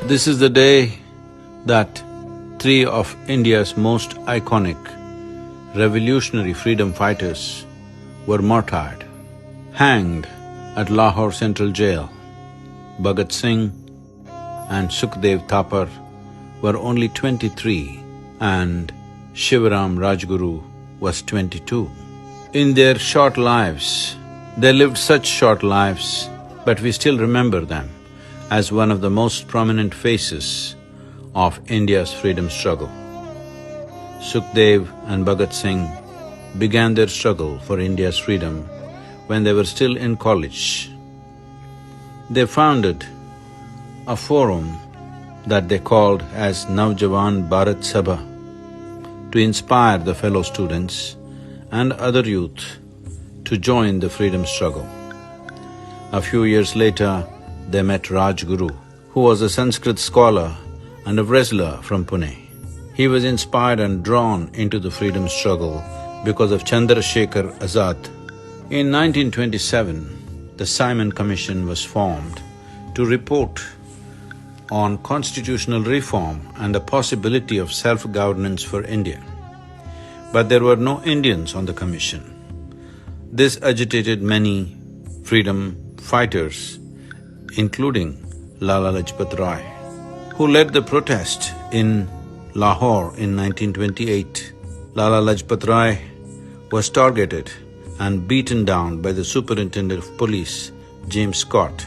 This is the day that three of India's most iconic revolutionary freedom fighters were martyred, hanged at Lahore Central Jail. Bhagat Singh and Sukhdev Thapar were only 23 and Shivaram Rajguru was 22. In their short lives, they lived such short lives, but we still remember them as one of the most prominent faces of India's freedom struggle. Sukhdev and Bhagat Singh began their struggle for India's freedom when they were still in college. They founded a forum that they called as Naujawan Bharat Sabha to inspire the fellow students and other youth to join the freedom struggle. A few years later, they met Rajguru, who was a Sanskrit scholar and a wrestler from Pune. He was inspired and drawn into the freedom struggle because of Chandrasekhar Azad. In 1927, the Simon Commission was formed to report on constitutional reform and the possibility of self-governance for India. But there were no Indians on the commission. This agitated many freedom fighters, including Lala Lajpat Rai, who led the protest in Lahore in 1928. Lala Lajpat Rai was targeted and beaten down by the Superintendent of Police, James Scott.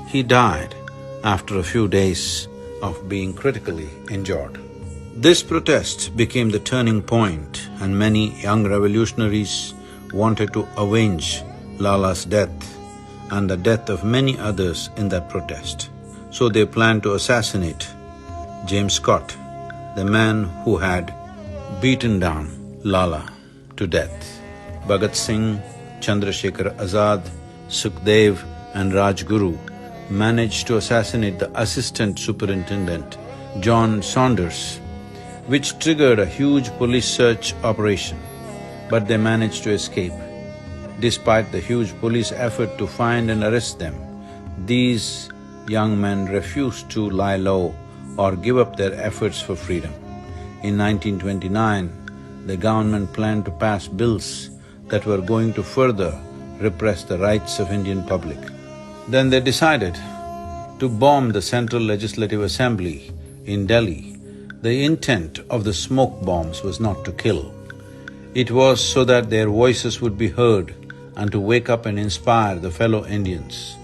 He died after a few days of being critically injured. This protest became the turning point and many young revolutionaries wanted to avenge Lala's death and the death of many others in that protest. So they planned to assassinate James Scott, the man who had beaten down Lala to death. Bhagat Singh, Chandrasekhar Azad, Sukhdev and Rajguru managed to assassinate the assistant superintendent, John Saunders, which triggered a huge police search operation, but they managed to escape. Despite the huge police effort to find and arrest them, these young men refused to lie low or give up their efforts for freedom. In 1929, the government planned to pass bills that were going to further repress the rights of Indian public. Then they decided to bomb the Central Legislative Assembly in Delhi. The intent of the smoke bombs was not to kill. It was so that their voices would be heard and to wake up and inspire the fellow Indians.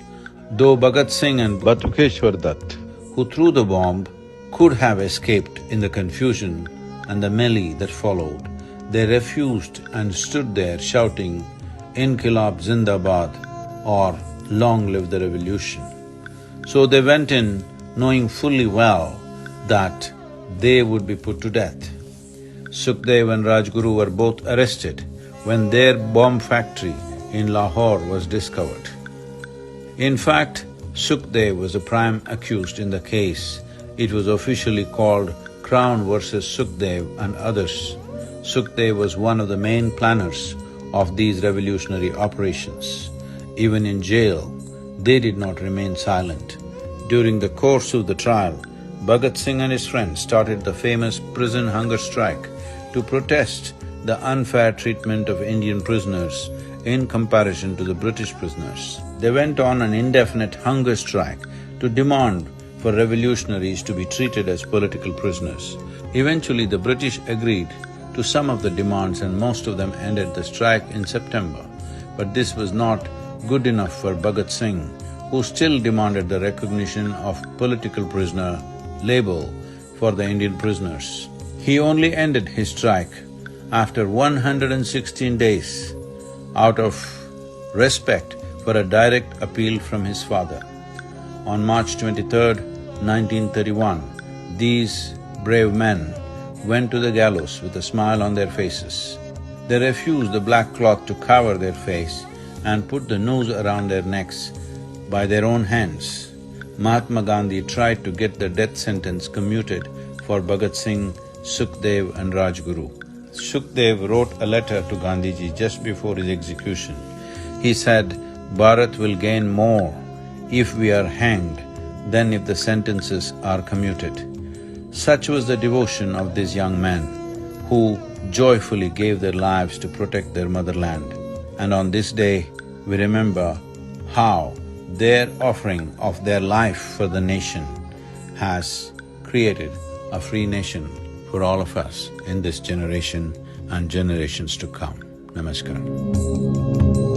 Though Bhagat Singh and Batukeshwar Dutt, who threw the bomb, could have escaped in the confusion and the melee that followed, they refused and stood there shouting, "Inqilab Zindabad" or "Long live the revolution." So they went in knowing fully well that they would be put to death. Sukhdev and Rajguru were both arrested when their bomb factory in Lahore was discovered. In fact, Sukhdev was the prime accused in the case. It was officially called Crown versus Sukhdev and others. Sukhdev was one of the main planners of these revolutionary operations. Even in jail, they did not remain silent. During the course of the trial, Bhagat Singh and his friends started the famous prison hunger strike to protest the unfair treatment of Indian prisoners in comparison to the British prisoners. They went on an indefinite hunger strike to demand for revolutionaries to be treated as political prisoners. Eventually, the British agreed to some of the demands and most of them ended the strike in September. But this was not good enough for Bhagat Singh, who still demanded the recognition of political prisoner label for the Indian prisoners. He only ended his strike after 116 days out of respect for a direct appeal from his father. On March 23rd, 1931, these brave men went to the gallows with a smile on their faces. They refused the black cloth to cover their face and put the noose around their necks by their own hands. Mahatma Gandhi tried to get the death sentence commuted for Bhagat Singh, Sukhdev and Rajguru. Sukhdev wrote a letter to Gandhiji just before his execution. He said, "Bharat will gain more if we are hanged than if the sentences are commuted. Such was the devotion of these young men who joyfully gave their lives to protect their motherland. And on this day, we remember how their offering of their life for the nation has created a free nation for all of us in this generation and generations to come. Namaskar.